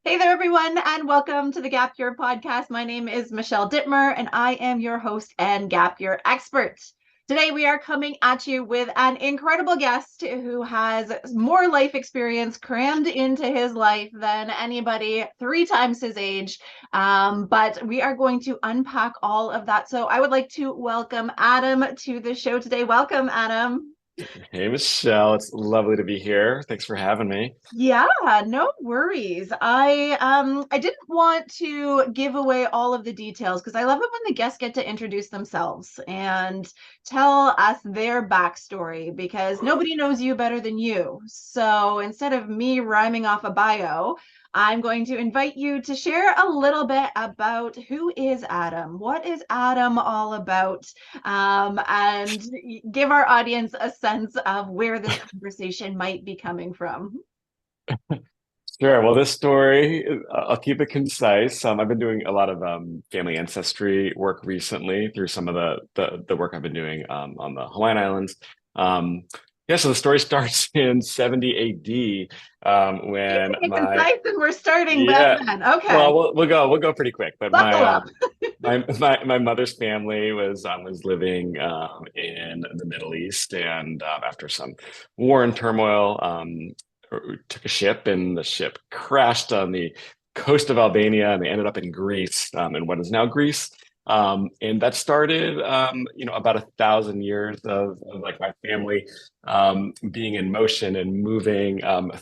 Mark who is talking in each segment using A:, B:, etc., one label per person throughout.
A: Hey there, everyone, and welcome to the Gap Year podcast. My name is Michelle Dittmer, and I am your host and Gap Year expert. Today, we are coming at you with an incredible guest who has more life experience crammed into his life than anybody 3 times his age. But we are going to unpack all of that. So I would like to welcome Adam to the show today. Welcome, Adam.
B: Hey, Michelle, it's lovely to be here. Thanks for having me.
A: Yeah, no worries. I didn't want to give away all of the details because I love it when the guests get to introduce themselves and tell us their backstory because nobody knows you better than you. So instead of me rhyming off a bio, I'm going to invite you to share a little bit about who is Adam? What is Adam all about? And give our audience a sense of where this conversation might be coming from.
B: Sure. Well, this story, I'll keep it concise. I've been doing a lot of family ancestry work recently through some of the work I've been doing on the Hawaiian Islands. Um, yeah, so the story starts in 70 AD when
A: Keeping it
B: my
A: concise and we're starting back
B: yeah.
A: then.
B: Well,
A: Okay.
B: we'll go pretty quick. But
A: Buckle
B: my
A: up.
B: my mother's family was living in the Middle East, and after some war and turmoil, took a ship, and the ship crashed on the coast of Albania, and they ended up in Greece, in what is now Greece. And that started, about 1,000 years of like my family being in motion and moving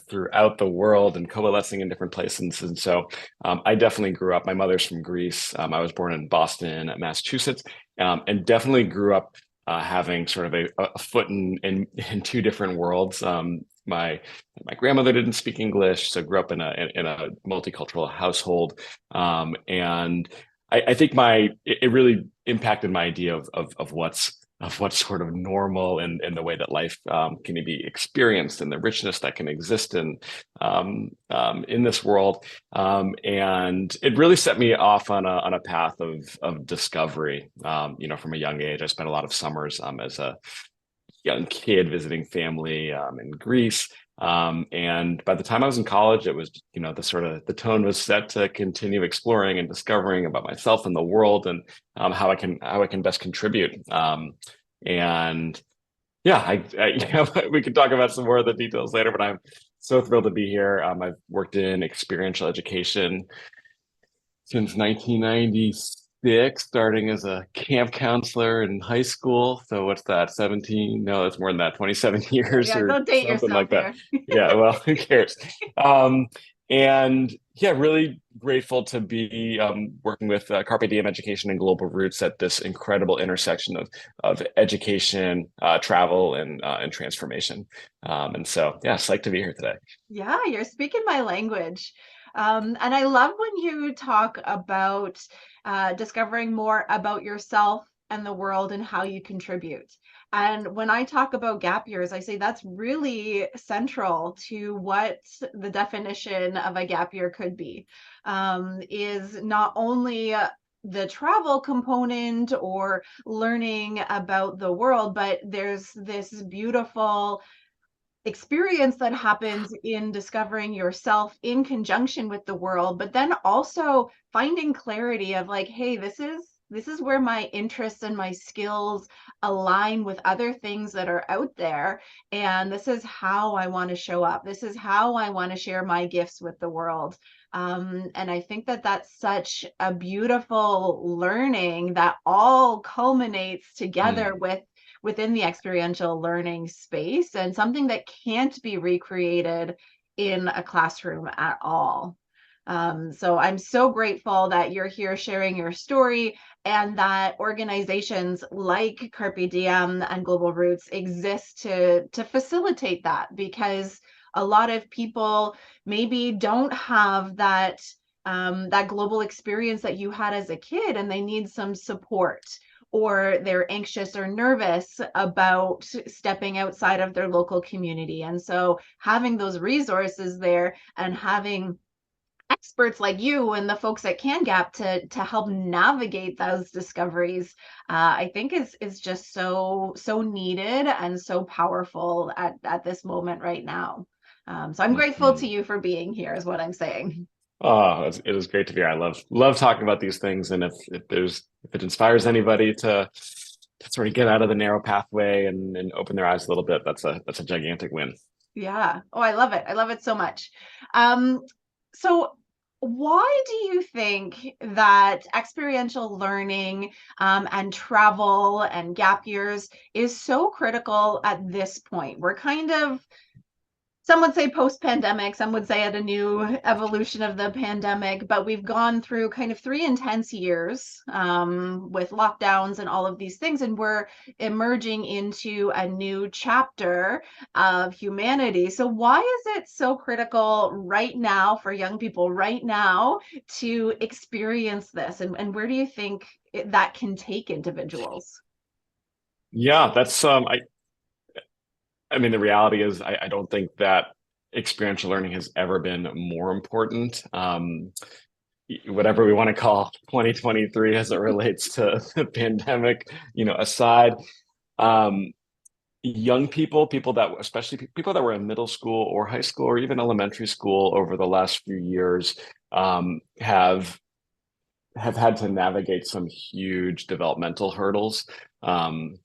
B: throughout the world and coalescing in different places. And so I definitely grew up. My mother's from Greece. I was born in Boston, Massachusetts, and definitely grew up having sort of a foot in two different worlds. My grandmother didn't speak English, so grew up in a multicultural household, and I think it really impacted my idea of what's sort of normal and the way that life can be experienced and the richness that can exist in this world. And it really set me off on a path of discovery. From a young age, I spent a lot of summers as a young kid visiting family in Greece. And by the time I was in college, it was, the tone was set to continue exploring and discovering about myself and the world and how I can best contribute. And yeah, we could talk about some more of the details later, but I'm so thrilled to be here. I've worked in experiential education since 1996, starting as a camp counselor in high school. So what's that, 17? No, it's more than that, 27 years
A: Yeah,
B: or
A: don't date
B: something
A: yourself
B: like that.
A: here.
B: Yeah, well, who cares? Um, and yeah, really grateful to be working with Carpe Diem Education and Global Roots at this incredible intersection of education, travel, and transformation. And so, yeah, psyched to be here today.
A: Yeah, you're speaking my language. And I love when you talk about discovering more about yourself and the world and how you contribute. And when I talk about gap years, I say that's really central to what the definition of a gap year could be, is not only the travel component or learning about the world, but there's this beautiful experience that happens in discovering yourself in conjunction with the world, but then also finding clarity of like, hey, this is where my interests and my skills align with other things that are out there, and this is how I want to show up, this is how I want to share my gifts with the world. And I think that that's such a beautiful learning that all culminates together
B: Mm.
A: within the experiential learning space, and something that can't be recreated in a classroom at all. So I'm so grateful that you're here sharing your story and that organizations like Carpe Diem and Global Roots exist to facilitate that, because a lot of people maybe don't have that global experience that you had as a kid, and they need some support, or they're anxious or nervous about stepping outside of their local community. And so having those resources there and having experts like you and the folks at CanGap to help navigate those discoveries, I think is just so needed and so powerful at this moment right now. So I'm grateful to
B: Mhm.
A: you for being here, is what I'm saying.
B: Oh, it was great to hear. I love talking about these things, and if it inspires anybody to sort of get out of the narrow pathway and open their eyes a little bit, that's a gigantic win.
A: Yeah. Oh, I love it. I love it so much. Um, so why do you think that experiential learning and travel and gap years is so critical at this point? We're kind of, some would say post-pandemic, some would say at a new evolution of the pandemic, but we've gone through kind of 3 intense years with lockdowns and all of these things, and we're emerging into a new chapter of humanity. So why is it so critical right now for young people right now to experience this? And where do you think that can take individuals?
B: Yeah, that's I mean, the reality is I don't think that experiential learning has ever been more important. Whatever we want to call 2023 as it relates to the pandemic, aside, um, young people, especially people that were in middle school or high school or even elementary school over the last few years, have had to navigate some huge developmental hurdles. Um,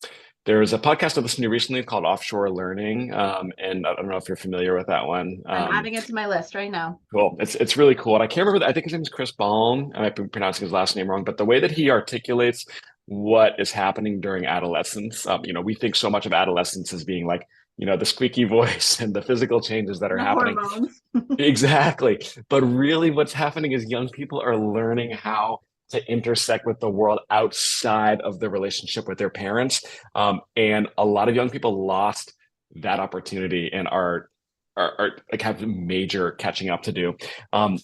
B: there's a podcast I listened to recently called Offshore Learning, and I don't know if you're familiar with that one.
A: I'm adding it to my list right now.
B: Cool. It's really cool. And I can't remember, I think his name is Chris Ballin. I might be pronouncing his last name wrong, but the way that he articulates what is happening during adolescence, we think so much of adolescence as being like, the squeaky voice and the physical changes that are
A: The
B: happening.
A: hormones.
B: Exactly. But really what's happening is young people are learning how to intersect with the world outside of the relationship with their parents. And a lot of young people lost that opportunity and are like have major catching up to do. Um,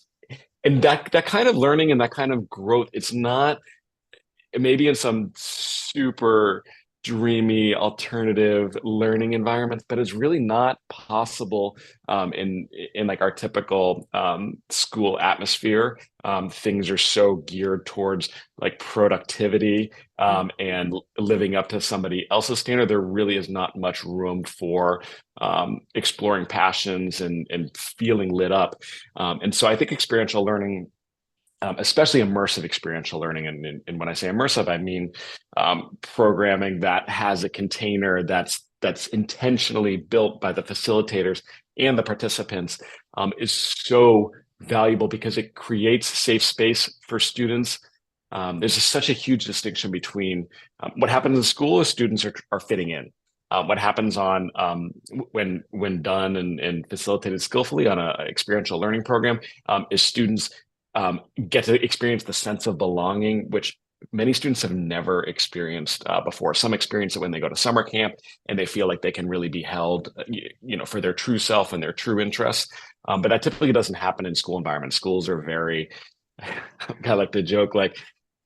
B: and that kind of learning and that kind of growth, it's not maybe in some super dreamy alternative learning environments, but it's really not possible in like our typical school atmosphere. Things are so geared towards like productivity and living up to somebody else's standard. There really is not much room for exploring passions and feeling lit up. And so I think experiential learning, especially immersive experiential learning. And when I say immersive, I mean programming that has a container that's intentionally built by the facilitators and the participants, is so valuable because it creates safe space for students. There's such a huge distinction between what happens in school is students are fitting in. What happens on when done and facilitated skillfully on a experiential learning program is students get to experience the sense of belonging, which many students have never experienced before. Some experience it when they go to summer camp and they feel like they can really be held, for their true self and their true interests. But that typically doesn't happen in school environments. Schools are very, I like to joke, like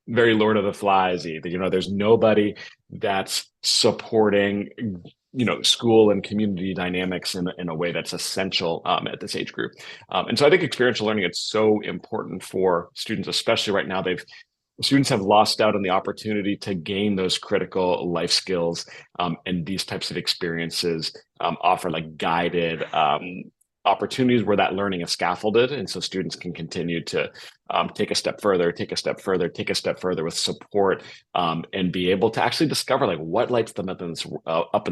B: very Lord of the Flies. There's nobody that's supporting school and community dynamics in a way that's essential at this age group. And so I think experiential learning, it's so important for students, especially right now. Students have lost out on the opportunity to gain those critical life skills, and these types of experiences offer like guided opportunities where that learning is scaffolded, and so students can continue to take a step further, take a step further, take a step further with support, and be able to actually discover like what lights them up in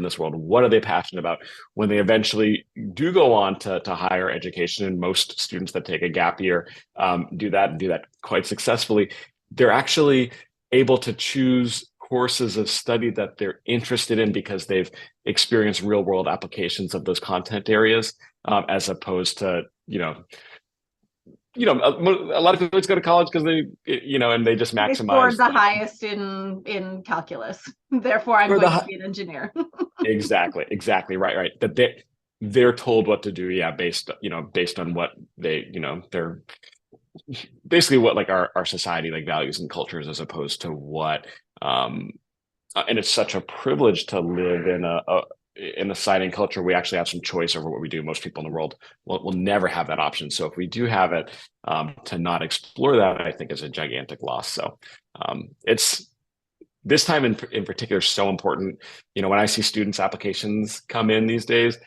B: this world. What are they passionate about when they eventually do go on to higher education? And most students that take a gap year do that quite successfully. They're actually able to choose courses of study that they're interested in because they've experienced real world applications of those content areas, as opposed to, a lot of people just go to college because and they just
A: They scored
B: maximize
A: the
B: like
A: highest in calculus. Therefore, I'm
B: for
A: going to
B: the
A: be an engineer.
B: exactly right. That they're told what to do, yeah, based on what they're basically what like our society like values and cultures as opposed to what and it's such a privilege to live in a society and culture we actually have some choice over what we do. Most people in the world will never have that option. So if we do have it, to not explore that, I think is a gigantic loss. So it's this time in particular so important. When I see students applications come in these days,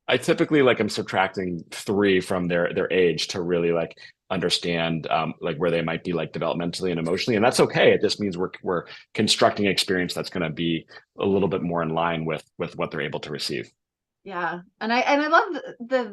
B: I typically like I'm subtracting 3 from their age to really like understand like where they might be like developmentally and emotionally, and that's okay. It just means we're constructing an experience that's going to be a little bit more in line with what they're able to receive.
A: Yeah. And I love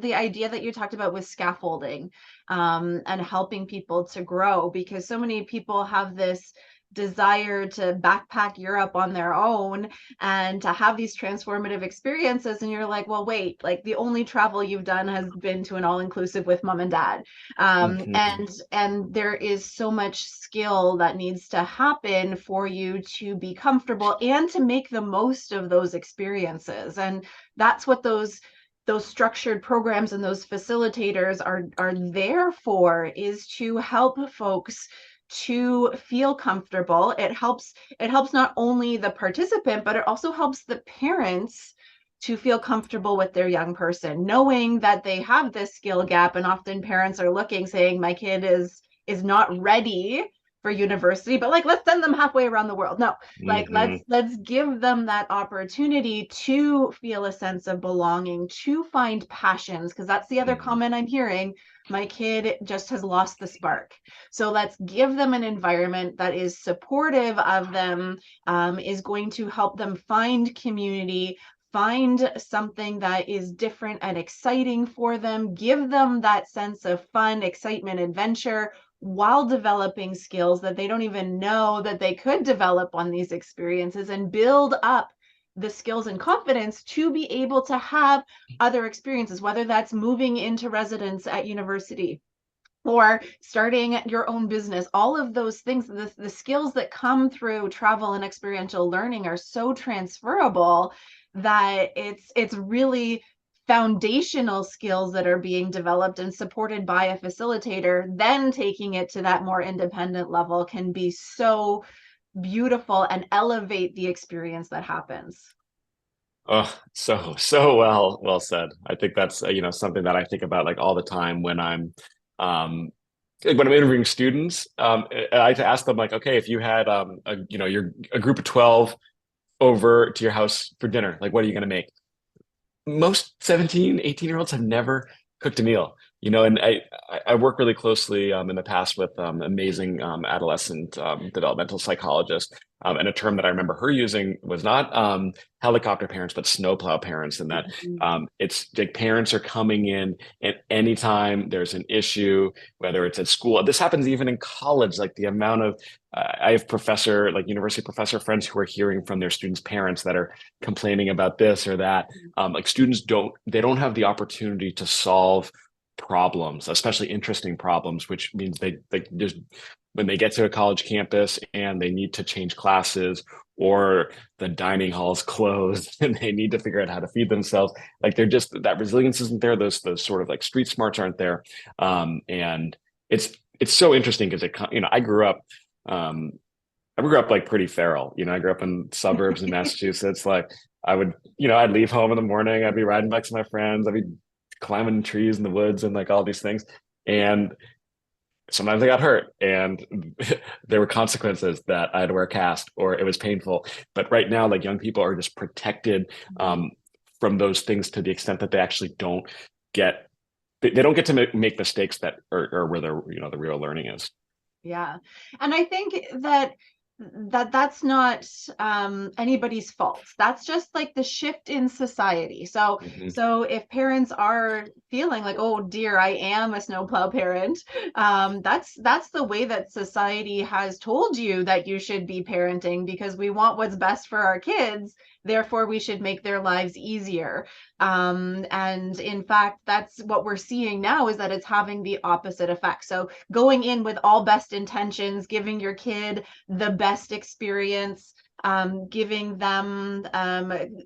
A: the idea that you talked about with scaffolding, and helping people to grow, because so many people have this desire to backpack Europe on their own and to have these transformative experiences. And you're like, well, wait, like the only travel you've done has been to an all-inclusive with mom and dad.
B: Hmm.
A: And there is so much skill that needs to happen for you to be comfortable and to make the most of those experiences. And that's what those structured programs and those facilitators are there for, is to help folks to feel comfortable. It helps not only the participant, but it also helps the parents to feel comfortable with their young person, knowing that they have this skill gap. And often parents are looking, saying, my kid is not ready for university, but like, let's send them halfway around the world. No, like, let's
B: Hmm.
A: let's give them that opportunity to feel a sense of belonging, to find passions, because that's the other
B: Hmm.
A: comment I'm hearing. My kid just has lost the spark. So let's give them an environment that is supportive of them, is going to help them find community, find something that is different and exciting for them, give them that sense of fun, excitement, adventure, while developing skills that they don't even know that they could develop on these experiences, and build up the skills and confidence to be able to have other experiences, whether that's moving into residence at university or starting your own business. All of those things, the skills that come through travel and experiential learning are so transferable that it's really foundational skills that are being developed and supported by a facilitator. Then taking it to that more independent level can be so beautiful and elevate the experience that happens.
B: Oh, so well said. I think that's something that I think about like all the time um like when I'm interviewing students. I like to ask them like, okay, if you had you're a group of 12 over to your house for dinner, like what are you going to make? Most 17, 18-year-olds have never cooked a meal, and I work really closely in the past with amazing adolescent developmental psychologist. And a term that I remember her using was not helicopter parents, but snowplow parents, and that
A: Mhm.
B: it's like parents are coming in at any time there's an issue, whether it's at school. This happens even in college, like the amount of I have professor, like university professor friends who are hearing from their students' parents that are complaining about this or that. Like students don't have the opportunity to solve problems, especially interesting problems, which means they just when they get to a college campus and they need to change classes, or the dining hall's closed and they need to figure out how to feed themselves. Like they're just that resilience isn't there. Those sort of like street smarts aren't there. And it's so interesting because um, I grew up like pretty feral. I grew up in suburbs in Massachusetts. Like I'd leave home in the morning. I'd be riding bikes with my friends. I'd be climbing trees in the woods and like all these things. And sometimes I got hurt and there were consequences that I had to wear a cast or it was painful. But right now, like young people are just protected
A: Mhm.
B: um, from those things to the extent that they actually get, they don't get to make mistakes that are where the real learning is.
A: Yeah. And I think that that's not anybody's fault. That's just like the shift in society. So
B: Hmm.
A: if parents are feeling like, oh dear, I am a snowplow parent, that's the way that society has told you that you should be parenting, because we want what's best for our kids. Therefore, we should make their lives easier. And in fact, that's what we're seeing now, is that it's having the opposite effect. So going in with all best intentions, giving your kid the best experience, giving them,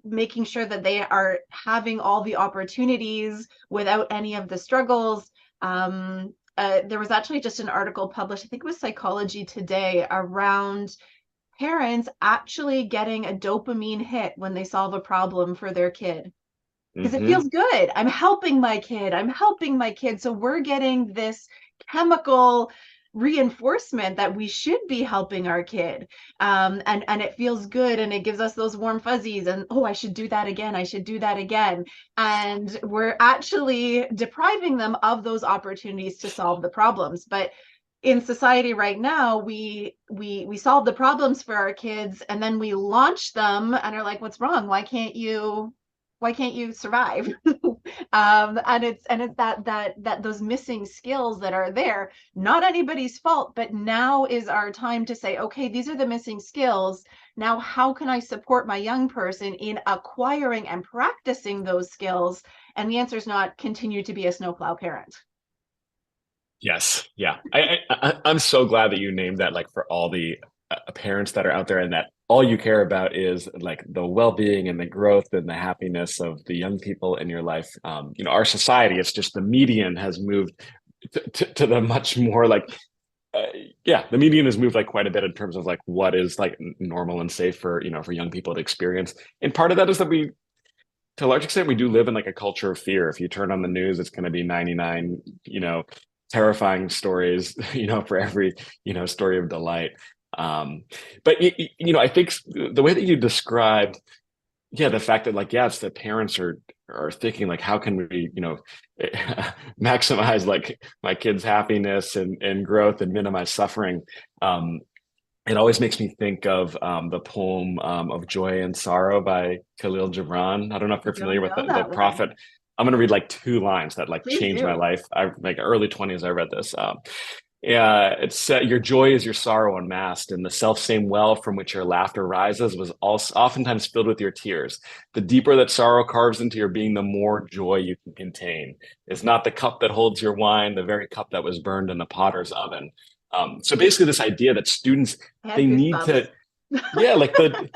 A: making sure that they are having all the opportunities without any of the struggles. There was actually just an article published, I think it was Psychology Today, around parents actually getting a dopamine hit when they solve a problem for their kid, because it
B: Hmm.
A: feels good. I'm helping my kid. I'm helping my kid. So we're getting this chemical reinforcement that we should be helping our kid. And it feels good, and it gives us those warm fuzzies, and oh, I should do that again, I should do that again. And we're actually depriving them of those opportunities to solve the problems. But in society right now, we solve the problems for our kids, and then we launch them and are like, what's wrong? Why can't you survive? And it's that those missing skills that are there, not anybody's fault, but now is our time to say, okay, these are the missing skills. Now, how can I support my young person in acquiring and practicing those skills? And the answer is not continue to be a snowplow parent.
B: Yes, yeah. I'm so glad that you named that, like for all the parents that are out there, and that all you care about is like the well-being and the growth and the happiness of the young people in your life. Our society, it's just the median has moved to the much more like uh, yeah, the median has moved like quite a bit in terms of like what is like normal and safe for for young people to experience. And part of that is that we, to a large extent, we do live in like a culture of fear. If you turn on the news, it's going to be 99 terrifying stories for every story of delight. um but I think the way that you described, yeah, the fact that like, yeah, it's the parents are thinking like, how can we maximize like my kids' happiness and growth and minimize suffering. It always makes me think of the poem of Joy and Sorrow by Khalil Gibran. I don't know if
A: I
B: you're
A: don't
B: familiar with
A: know
B: the
A: that one.
B: prophet. I'm going to read like two lines that like
A: Please
B: changed my
A: do.
B: life. I like early 20s, I read this. Yeah, it's your joy is your sorrow unmasked, and the self same well from which your laughter rises was also oftentimes filled with your tears. The deeper that sorrow carves into your being, the more joy you can contain. It's not the cup that holds your wine, the very cup that was burned in the potter's oven. So basically, this idea that students,
A: I have
B: they need
A: goosebumps.
B: to, yeah, like the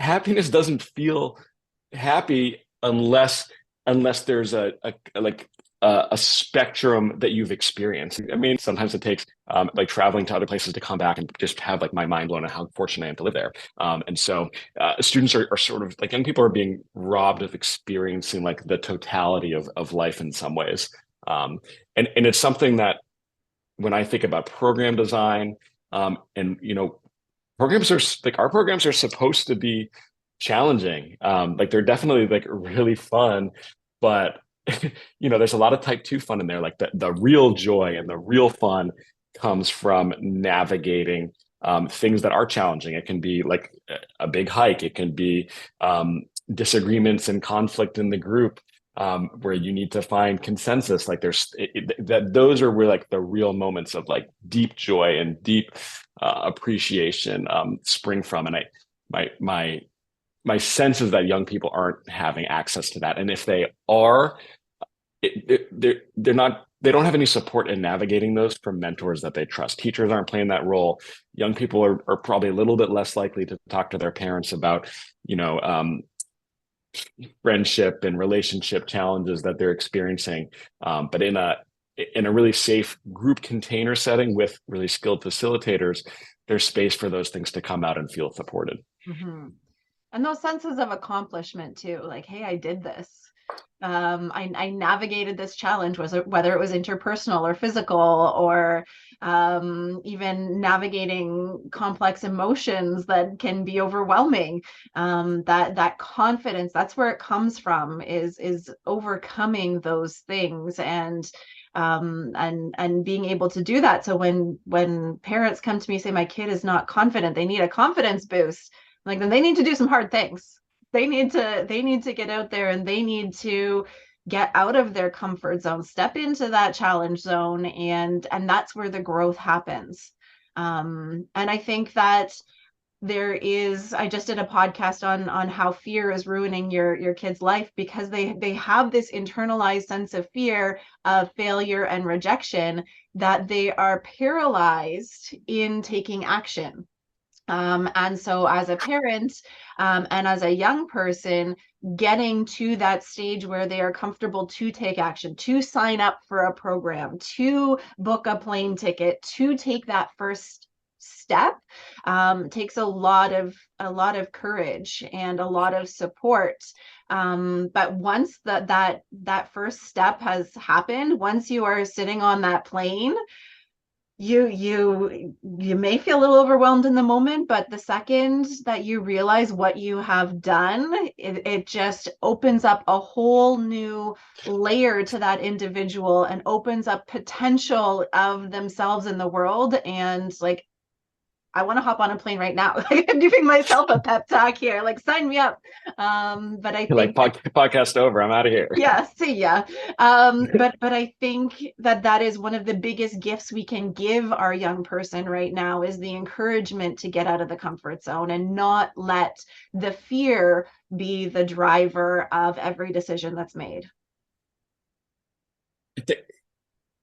B: happiness doesn't feel happy unless there's a spectrum that you've experienced. I mean, sometimes it takes like traveling to other places to come back and just have like my mind blown on how fortunate I am to live there. And so students are sort of like, young people are being robbed of experiencing like the totality of life in some ways. And it's something that when I think about program design, and programs are like, our programs are supposed to be challenging. Like they're definitely like really fun, but there's a lot of type two fun in there. Like the real joy and the real fun comes from navigating things that are challenging. It can be like a big hike. It can be disagreements and conflict in the group, where you need to find consensus. Like that those are where like the real moments of like deep joy and deep appreciation spring from. And my sense is that young people aren't having access to that, and if they are, they're not. They don't have any support in navigating those from mentors that they trust. Teachers aren't playing that role. Young people are probably a little bit less likely to talk to their parents about, you know, um, friendship and relationship challenges that they're experiencing. But in a really safe group container setting with really skilled facilitators, there's space for those things to come out and feel supported.
A: Hmm. And those senses of accomplishment too, like, hey, I did this. I navigated this challenge, whether it was interpersonal or physical, or even navigating complex emotions that can be overwhelming. That confidence, that's where it comes from, is overcoming those things, and being able to do that. So when parents come to me and say my kid is not confident, they need a confidence boost, like, then they need to do some hard things. They need to get out there, and they need to get out of their comfort zone, step into that challenge zone, and that's where the growth happens. And I think that I just did a podcast on how fear is ruining your kid's life, because they have this internalized sense of fear of failure and rejection, that they are paralyzed in taking action. And so, as a parent, and as a young person, getting to that stage where they are comfortable to take action, to sign up for a program, to book a plane ticket, to take that first step, takes a lot of courage and a lot of support. But once that first step has happened, once you are sitting on that plane, You may feel a little overwhelmed in the moment, but the second that you realize what you have done, it just opens up a whole new layer to that individual and opens up potential of themselves in the world. And like, I want to hop on a plane right now. Like, I'm giving myself a pep talk here. Like, sign me up. But I
B: Like
A: think that,
B: podcast over, I'm out of here.
A: yeah, see ya. But I think that that is one of the biggest gifts we can give our young person right now is the encouragement to get out of the comfort zone and not let the fear be the driver of every decision that's made.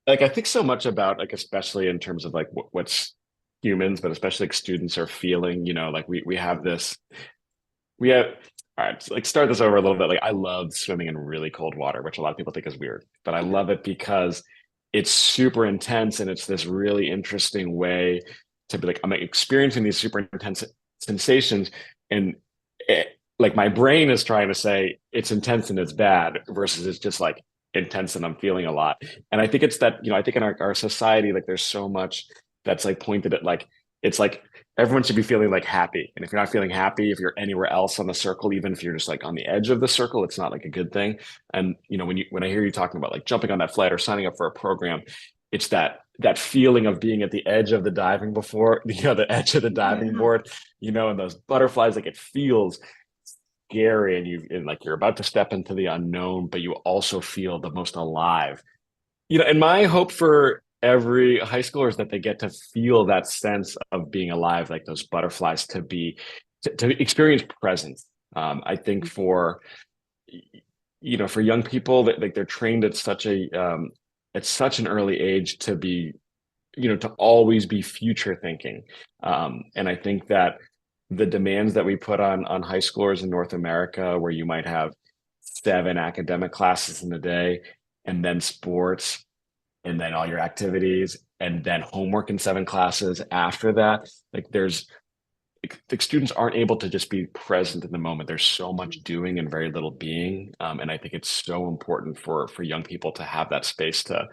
B: Like I think so much about like especially in terms of like what's humans, but especially like students are feeling, like we have this we have all right, so like start this over a little bit. Like I love swimming in really cold water, which a lot of people think is weird, but I love it because it's super intense and it's this really interesting way to be like I'm experiencing these super intense sensations and like my brain is trying to say it's intense and it's bad versus it's just like intense and I'm feeling a lot. And I think it's that, I think in our society, like there's so much that's like pointed at like, it's like everyone should be feeling like happy. And if you're not feeling happy, if you're anywhere else on the circle, even if you're just like on the edge of the circle, it's not like a good thing. And when I hear you talking about like jumping on that flight or signing up for a program, it's that feeling of being at the edge of the diving before, the edge of the diving
A: Mhm.
B: board, and those butterflies, like it feels scary and like you're about to step into the unknown, but you also feel the most alive. And my hope for every high schooler is that they get to feel that sense of being alive, like those butterflies to experience presence. I think for young people that like they're trained at such an early age to be, to always be future thinking. And I think that the demands that we put on high schoolers in North America, where you might have 7 academic classes in a day, and then sports, and then all your activities, and then homework in 7 classes after that. Like the students aren't able to just be present in the moment. There's so much doing and very little being. And I think it's so important for young people to have that space to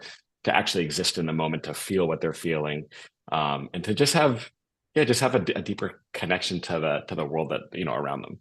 B: actually exist in the moment, to feel what they're feeling, and to just have a deeper connection to the world that around them.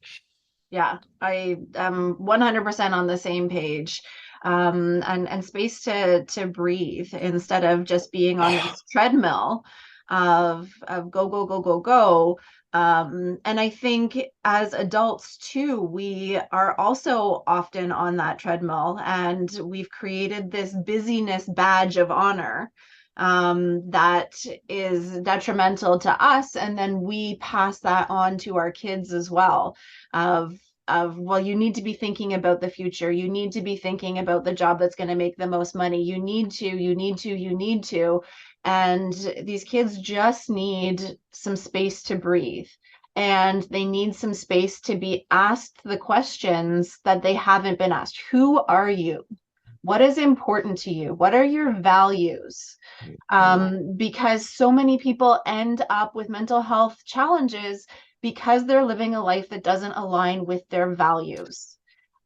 A: Yeah, I am 100% on the same page. And space to breathe instead of just being on
B: Oh,
A: this treadmill of go, go, go, go, go. And I think as adults too, we are also often on that treadmill and we've created this busyness badge of honor that is detrimental to us. And then we pass that on to our kids as well of well, you need to be thinking about the future, you need to be thinking about the job that's going to make the most money, you need to, and these kids just need some space to breathe, and they need some space to be asked the questions that they haven't been asked. Who are you? What is important to you? What are your values?
B: mm,
A: Because so many people end up with mental health challenges because they're living a life that doesn't align with their values.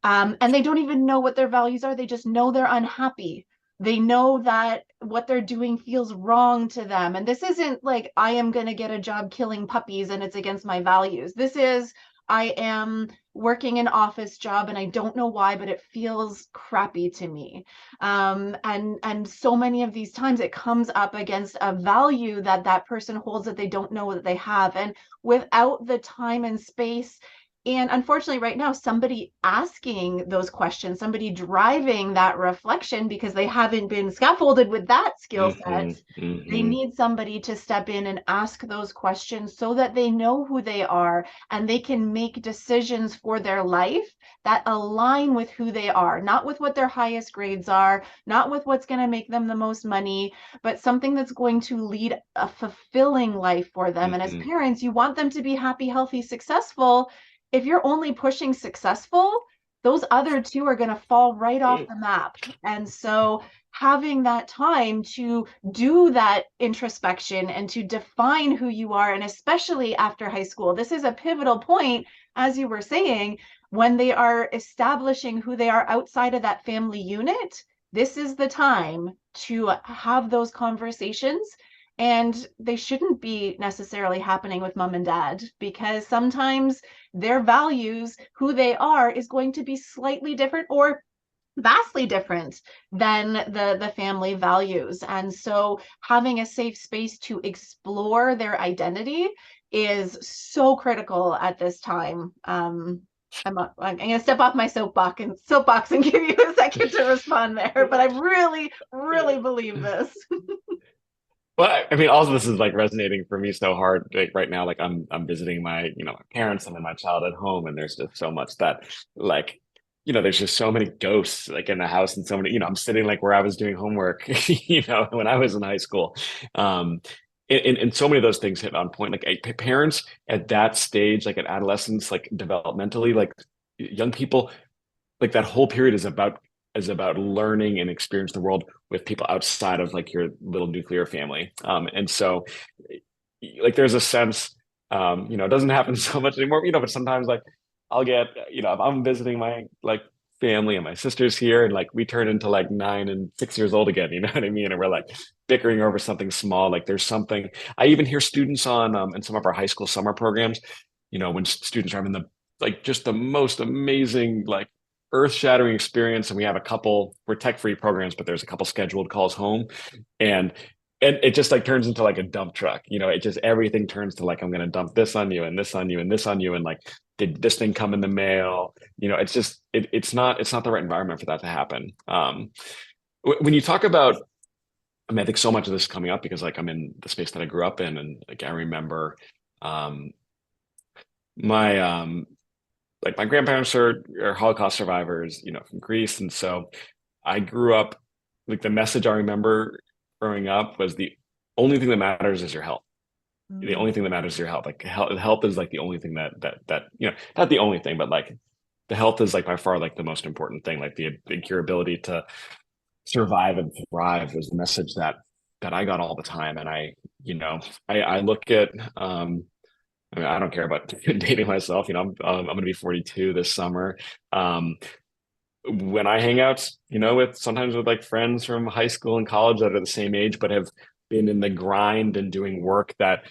A: And they don't even know what their values are. They just know they're unhappy. They know that what they're doing feels wrong to them. And this isn't like, I am going to get a job killing puppies and it's against my values. This is, I am working an office job and I don't know why, but it feels crappy to me. And so many of these times it comes up against a value that that person holds that they don't know that they have, and without the time and space, and unfortunately right now somebody asking those questions, somebody driving that reflection because they haven't been scaffolded with that skill set,
B: hmm
A: they
B: hmm
A: need somebody to step in and ask those questions so that they know who they are and they can make decisions for their life that align with who they are, not with what their highest grades are, not with what's going to make them the most money, but something that's going to lead a fulfilling life for them. And as
B: hmm
A: parents, you want them to be happy, healthy, successful. If you're only pushing successful, those other two are going to fall right off the map. And so having that time to do that introspection and to define who you are, and especially after high school, this is a pivotal point, as you were saying, when they are establishing who they are outside of that family unit. This is the time to have those conversations And they shouldn't be necessarily happening with mom and dad, because sometimes their values, who they are, is going to be slightly different or vastly different than the family values. And so having a safe space to explore their identity is so critical at this time. I'm going to step off my soapbox and give you a second to respond there, but I really, really believe this.
B: Well, I mean, all of this is like resonating for me so hard. Like right now, like I'm visiting my, my parents and then my child at home, and there's just so much that like, there's just so many ghosts like in the house and so many, I'm sitting like where I was doing homework, when I was in high school. Um, and so many of those things hit on point. Like parents at that stage, like at adolescence, like developmentally, like young people, like that whole period is about learning and experience the world with people outside of like your little nuclear family. And so like there's a sense, it doesn't happen so much anymore, but sometimes like I'll get, if I'm visiting my like family and my sister's here and like we turn into like 9 and 6 years old again, you know what I mean? And we're like bickering over something small. Like there's something I even hear students on in some of our high school summer programs, when students are having the like just the most amazing like earth-shattering experience, and we have a couple, we're tech-free programs, but there's a couple scheduled calls home, and and it just like turns into like a dump truck. It just everything turns to like I'm gonna dump this on you and this on you and this on you, and like did this thing come in the mail? It's just it's not the right environment for that to happen. When you talk about, I mean, I think so much of this is coming up because like I'm in the space that I grew up in, and like I remember um my like my grandparents are Holocaust survivors, from Greece. And so I grew up, like the message I remember growing up was the only thing that matters is your health. The only
A: Mm.
B: thing that matters is your health. Like health is like the only thing that not the only thing, but like the health is like by far like the most important thing. Like your ability to survive and thrive was the message that I got all the time. And I look at I mean, I don't care about dating myself. I'm going to be 42 this summer. Um, when I hang out, with sometimes with like friends from high school and college that are the same age, but have been in the grind and doing work that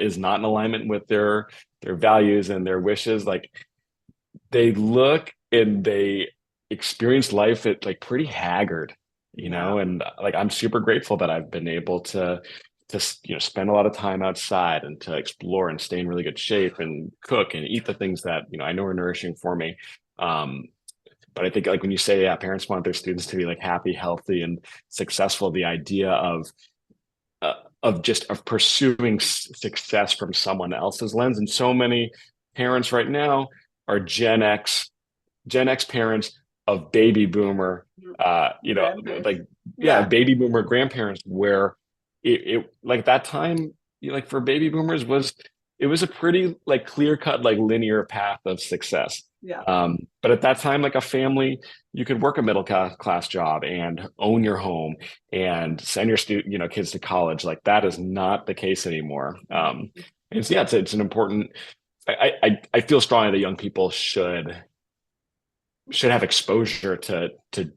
B: is not in alignment with their values and their wishes, like they look and they experience life at like pretty haggard,
A: Yeah.
B: and like I'm super grateful that I've been able to spend a lot of time outside and to explore and stay in really good shape and cook and eat the things that I know are nourishing for me. Um, but I think like when you say, yeah, parents want their students to be like happy, healthy, and successful, the idea of pursuing success from someone else's lens, and so many parents right now are Gen X parents of baby boomer,
A: Grandparents.
B: like, yeah,
A: Yeah.
B: baby boomer grandparents, where it like that time, like for baby boomers it was a pretty like clear cut, like linear path of success.
A: Yeah.
B: But at that time, like a family, you could work a middle class job and own your home and send your kids to college. Like that is not the case anymore. And so, yeah, it's an important. I feel strongly that young people should have exposure to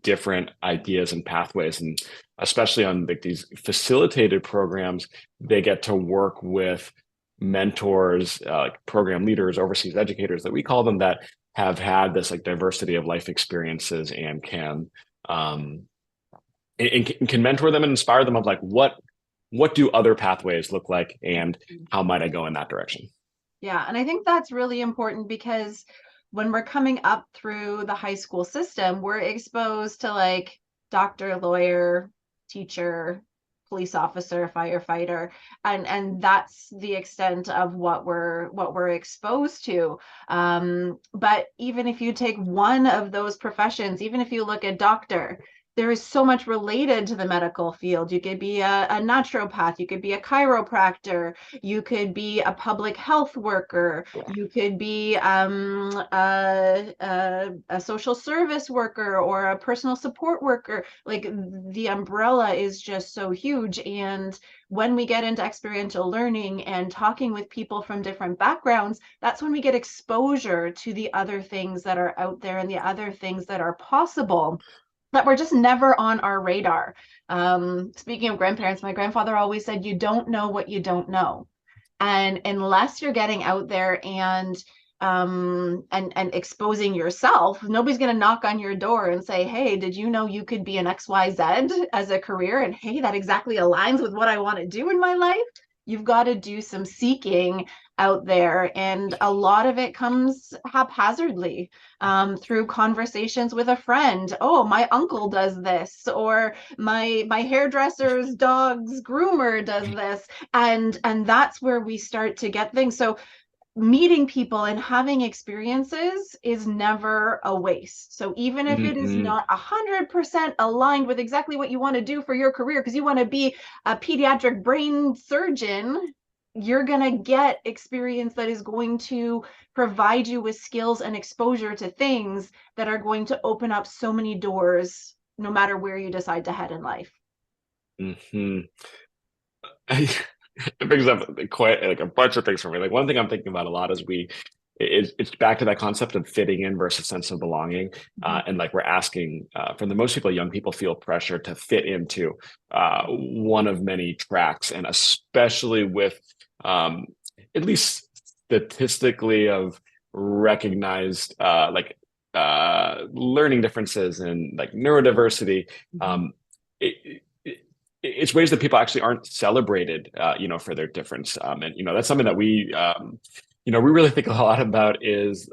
B: different ideas and pathways, and especially on like these facilitated programs, they get to work with mentors, like program leaders, overseas educators that we call them, that have had this like diversity of life experiences and um can mentor them and inspire them of like what do other pathways look like and how might I go in that direction.
A: Yeah, and I think that's really important because when we're coming up through the high school system, we're exposed to like doctor, lawyer, teacher, police officer, firefighter, and that's the extent of what we're exposed to. But even if you take one of those professions, even if you look at doctor, there is so much related to the medical field. You could be a naturopath, you could be a chiropractor, you could be a public health worker, you could be a social service worker or a personal support worker. Like the umbrella is just so huge. And when we get into experiential learning and talking with people from different backgrounds, that's when we get exposure to the other things that are out there and the other things that are possible. that were just never on our radar. Speaking of grandparents, my grandfather always said, you don't know what you don't know. And unless you're getting out there and exposing yourself, nobody's going to knock on your door and say, hey, did you know you could be an XYZ as a career? And hey, that exactly aligns with what I want to do in my life. You've got to do some seeking out there. And a lot of it comes haphazardly through conversations with a friend. Oh, my uncle does this, or my hairdresser's dog's groomer does this. And that's where we start to get things. So meeting people and having experiences is never a waste. So even if it is
B: Hmm.
A: not 100% aligned with exactly what you want to do for your career, because you want to be a pediatric brain surgeon, you're going to get experience that is going to provide you with skills and exposure to things that are going to open up so many doors no matter where you decide to head in life.
B: Hmm. It brings up quite like a bunch of things for me. Like one thing I'm thinking about a lot is it's back to that concept of fitting in versus sense of belonging.
A: Mm-hmm.
B: And like we're asking for the most people, young people feel pressure to fit into one of many tracks, and especially with um, at least statistically of recognized learning differences and like neurodiversity.
A: Mm-hmm.
B: Um, it, it's ways that people actually aren't celebrated, for their difference. And that's something that we really think a lot about is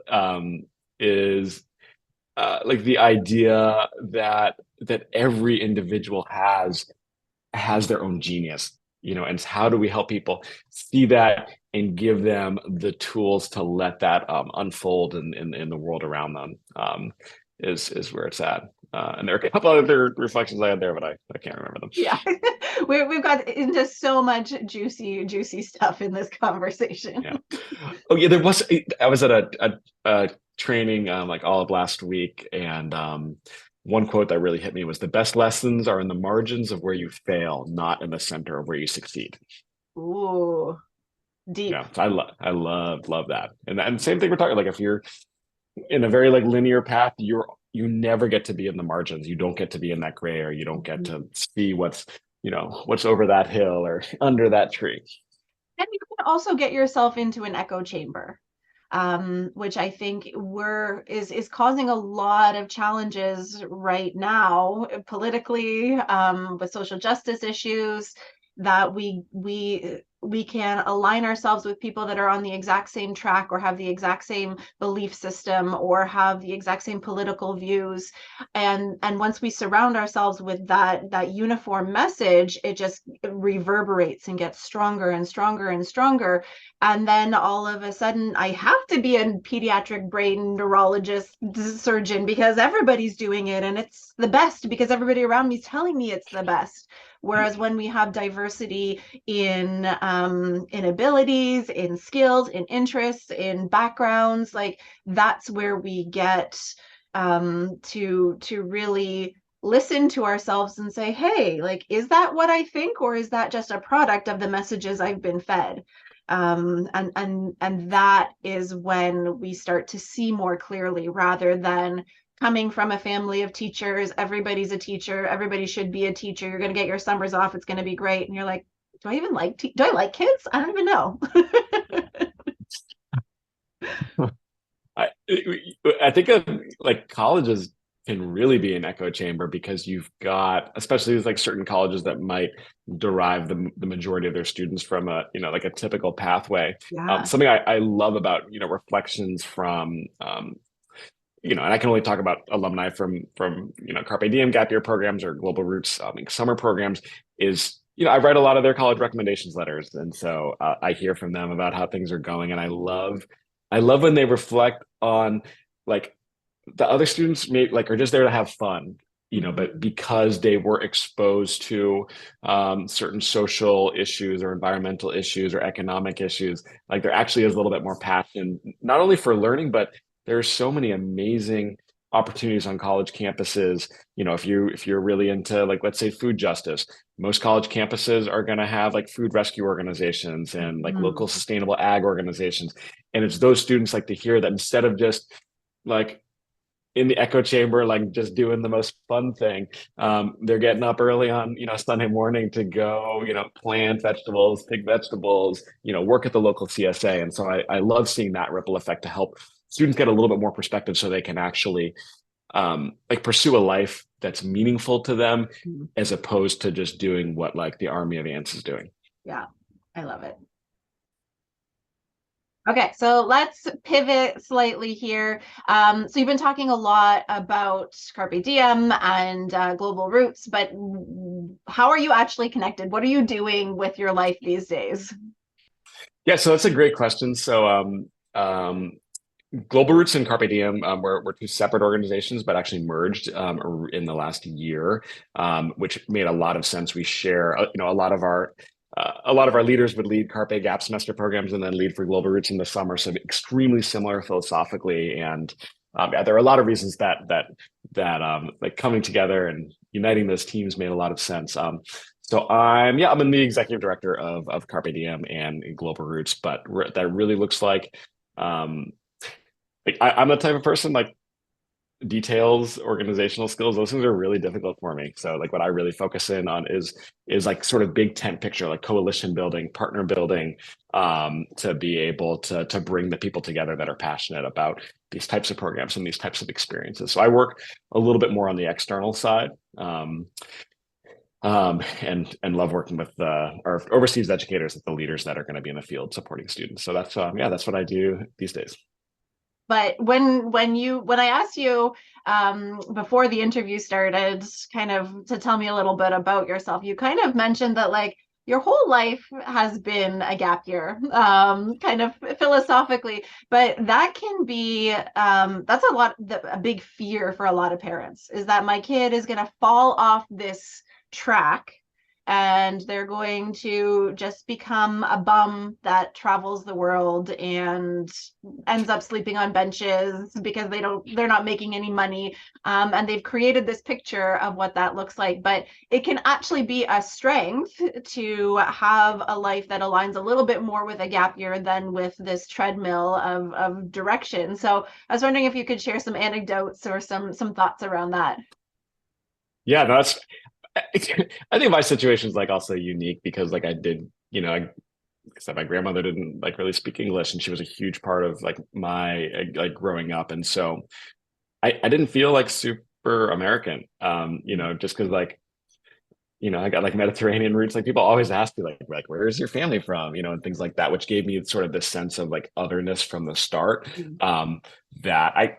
B: like the idea that every individual has their own genius, and how do we help people see that and give them the tools to let that unfold in the world around them, is where it's at. And there are a couple other reflections I had there, but I can't remember them.
A: Yeah, we've got into so much juicy stuff in this conversation.
B: Yeah. Oh yeah, I was at a training like all of last week, and one quote that really hit me was the best lessons are in the margins of where you fail, not in the center of where you succeed.
A: Ooh, deep.
B: Yeah, so I love that. And same thing we're talking like if you're in a very like linear path, you never get to be in the margins. You don't get to be in that gray, or you don't get
A: Mhm.
B: to see what's over that hill or under that tree.
A: And you can also get yourself into an echo chamber, which I think is causing a lot of challenges right now politically, with social justice issues, that we can align ourselves with people that are on the exact same track or have the exact same belief system or have the exact same political views. And once we surround ourselves with that uniform message, it just reverberates and gets stronger and stronger and stronger. And then all of a sudden, I have to be a pediatric brain neurologist surgeon because everybody's doing it and it's the best because everybody around me is telling me it's the best. Whereas when we have diversity in abilities, in skills, in interests, in backgrounds, like that's where we get to really listen to ourselves and say, hey, like, is that what I think, or is that just a product of the messages I've been fed? And that is when we start to see more clearly, rather than coming from a family of teachers. Everybody's a teacher. Everybody should be a teacher. You're going to get your summers off. It's going to be great. And you're like, do I even like do I like kids? I don't even know.
B: I I think of like colleges can really be an echo chamber because you've got, especially with like certain colleges that might derive the majority of their students from a like a typical pathway.
A: Yeah.
B: Something I love about reflections from and I can only talk about alumni from Carpe Diem gap year programs or Global Roots summer programs is I write a lot of their college recommendations letters, and so I hear from them about how things are going, and I love when they reflect on like the other students may like are just there to have fun, but
A: Mhm.
B: because they were exposed to certain social issues or environmental issues or economic issues, like there actually is a little bit more passion, not only for learning, but there's so many amazing opportunities on college campuses. If you're really into like let's say food justice, most college campuses are going to have like food rescue organizations and like local
A: Mhm.
B: sustainable ag organizations, and it's those students like to hear that instead of just like in the echo chamber, like just doing the most fun thing. They're getting up early on, Sunday morning to go, plant vegetables, pick vegetables, work at the local CSA. And so I love seeing that ripple effect to help students get a little bit more perspective so they can actually like pursue a life that's meaningful to them
A: Mhm.
B: as opposed to just doing what like the army of ants is doing.
A: Yeah, I love it. Okay, so let's pivot slightly here. So you've been talking a lot about Carpe Diem and global roots, but how are you actually connected? What are you doing with your life these days?
B: Yeah, so that's a great question. So Global Roots and Carpe Diem were two separate organizations, but actually merged in the last year, which made a lot of sense. We share, a lot of our leaders would lead Carpe Gap semester programs and then lead for Global Roots in the summer. So extremely similar philosophically, and yeah, there are a lot of reasons that like coming together and uniting those teams made a lot of sense. So I'm in the executive director of Carpe Diem and Global Roots, but that really looks um, like I'm the type of person like details, organizational skills, those things are really difficult for me. So like what I really focus in on is like sort of big tent picture, like coalition building, partner building, to be able to bring the people together that are passionate about these types of programs and these types of experiences. So I work a little bit more on the external side. And love working with our overseas educators, the leaders that are going to be in the field supporting students. So that's what I do these days.
A: But when I asked you before the interview started, kind of to tell me a little bit about yourself, you kind of mentioned that like your whole life has been a gap year, kind of philosophically, but that can be that's a big fear for a lot of parents is that my kid is going to fall off this track and they're going to just become a bum that travels the world and ends up sleeping on benches because they're not making any money, and they've created this picture of what that looks like, but it can actually be a strength to have a life that aligns a little bit more with a gap year than with this treadmill of direction. So I was wondering if you could share some anecdotes or some thoughts around that.
B: Yeah, no, that's I think my situation is like also unique because like I did, I said my grandmother didn't like really speak English and she was a huge part of like my like growing up. And so I didn't feel like super American, just because like, I got like Mediterranean roots. Like people always ask me like, where is your family from? And things like that, which gave me sort of this sense of like otherness from the start. That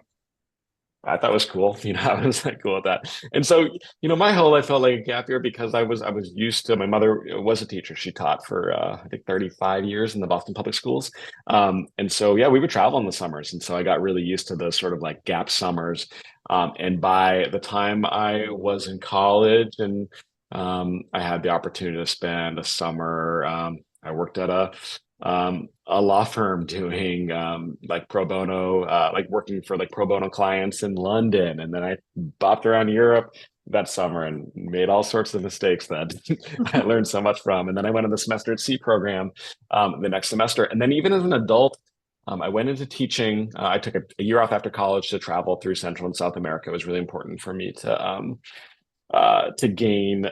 B: I thought was cool. I was like cool with that. And so, my whole life felt like a gap year because I was used to my mother was a teacher. She taught for I think 35 years in the Boston public schools. And so yeah, we would travel in the summers. And so I got really used to those sort of like gap summers. And by the time I was in college and I had the opportunity to spend a summer, I worked at a law firm doing like pro bono, like working for like pro bono clients in London. And then I bopped around Europe that summer and made all sorts of mistakes that I learned so much from. And then I went on the semester at sea program the next semester. And then even as an adult, I went into teaching. I took a year off after college to travel through Central and South America. It was really important for me to gain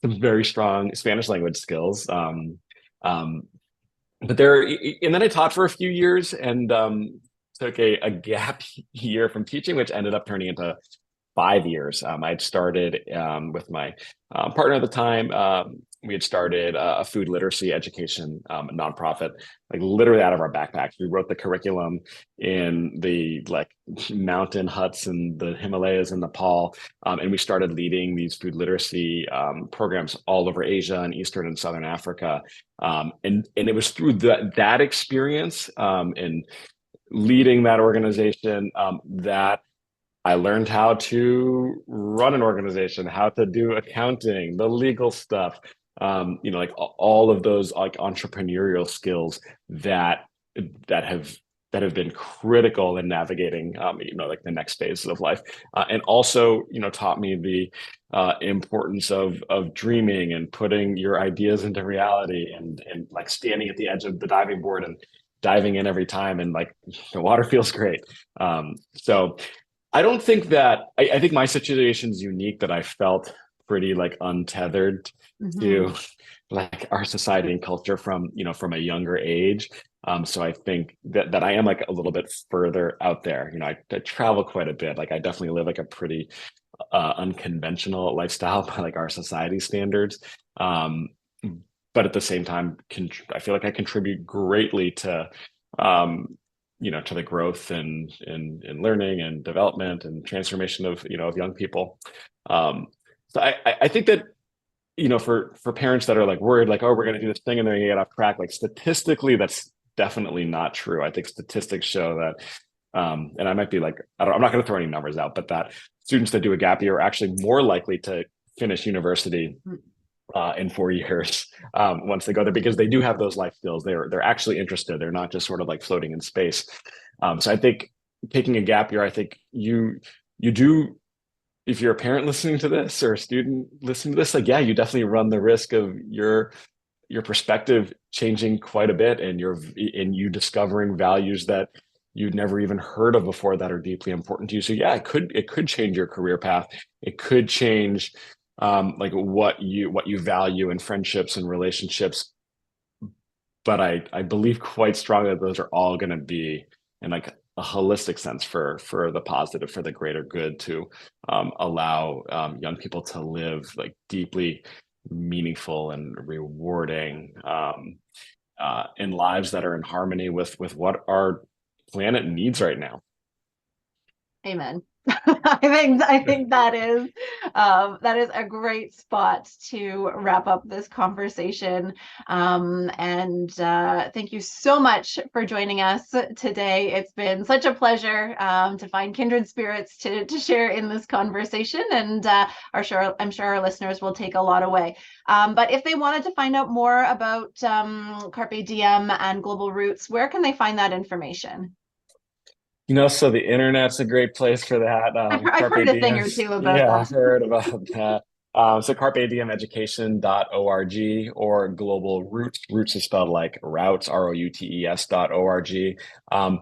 B: some very strong Spanish language skills. Um, but and then I taught for a few years and took a gap year from teaching, which ended up turning into 5 years. I'd started with my partner at the time. We had started a food literacy education nonprofit, like literally out of our backpacks. We wrote the curriculum in the like mountain huts in the Himalayas in Nepal, and we started leading these food literacy programs all over Asia and Eastern and Southern Africa. And it was through that experience and leading that organization that I learned how to run an organization, how to do accounting, the legal stuff, like all of those like entrepreneurial skills that that have that have been critical in navigating, like the next phases of life, and also, taught me the importance of dreaming and putting your ideas into reality, and like standing at the edge of the diving board and diving in every time, and like the water feels great. So I don't think that I think my situation is unique that I felt pretty like untethered
A: Hmm.
B: to like our society and culture from, from a younger age. So I think that I am like a little bit further out there. I travel quite a bit. Like I definitely live like a pretty unconventional lifestyle by like our society standards. Um, but at the same time, I feel like I contribute greatly to um, to the growth and in learning and development and transformation of of young people. Um, so I think that for parents that are like worried like, oh, we're going to do this thing and they're going to get off track, like statistically that's definitely not true. I think statistics show that and I might be like, I'm not going to throw any numbers out, but that students that do a gap year are actually more likely to finish university in 4 years once they go there because they do have those life skills. They're actually interested. They're not just sort of like floating in space. So I think taking a gap year, I think you do. If you're a parent listening to this or a student listening to this, like yeah, you definitely run the risk of your perspective changing quite a bit and you discovering values that you'd never even heard of before that are deeply important to you. So yeah, it could change your career path. It could change like what you value in friendships and relationships. But I believe quite strongly that those are all going to be in like a holistic sense for the positive, for the greater good, to allow young people to live like deeply meaningful and rewarding in lives that are in harmony with what our planet needs right now.
A: Amen. I think that is a great spot to wrap up this conversation. And thank you so much for joining us today. It's been such a pleasure to find kindred spirits to share in this conversation, and I'm sure our listeners will take a lot away. But if they wanted to find out more about Carpe Diem and Global Roots, where can they find that information?
B: So the internet's a great place for that.
A: I've
B: Carpe
A: heard a thing
B: Diem.
A: or two about
B: Yeah,
A: that.
B: I've heard about that. So carpediemeducation.org or Global Roots. Roots is spelled like routes, routes.org. Um,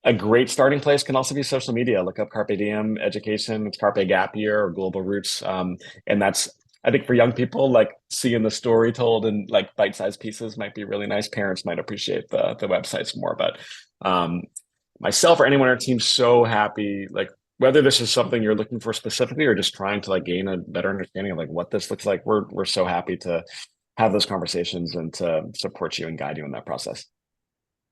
B: a great starting place can also be social media. Look up Carpe Diem Education, it's Carpe Gap Year or Global Roots. And that's, I think for young people, like seeing the story told in like bite-sized pieces might be really nice. Parents might appreciate the websites more, but um, myself or anyone on our team so happy, like whether this is something you're looking for specifically or just trying to like gain a better understanding of like what this looks like. We're so happy to have those conversations and to support you and guide you in that process.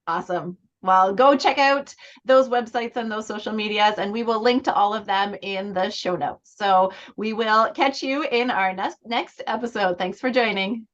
A: Awesome. Well, go check out those websites and those social medias, and we will link to all of them in the show notes. So we will catch you in our next episode. Thanks for joining.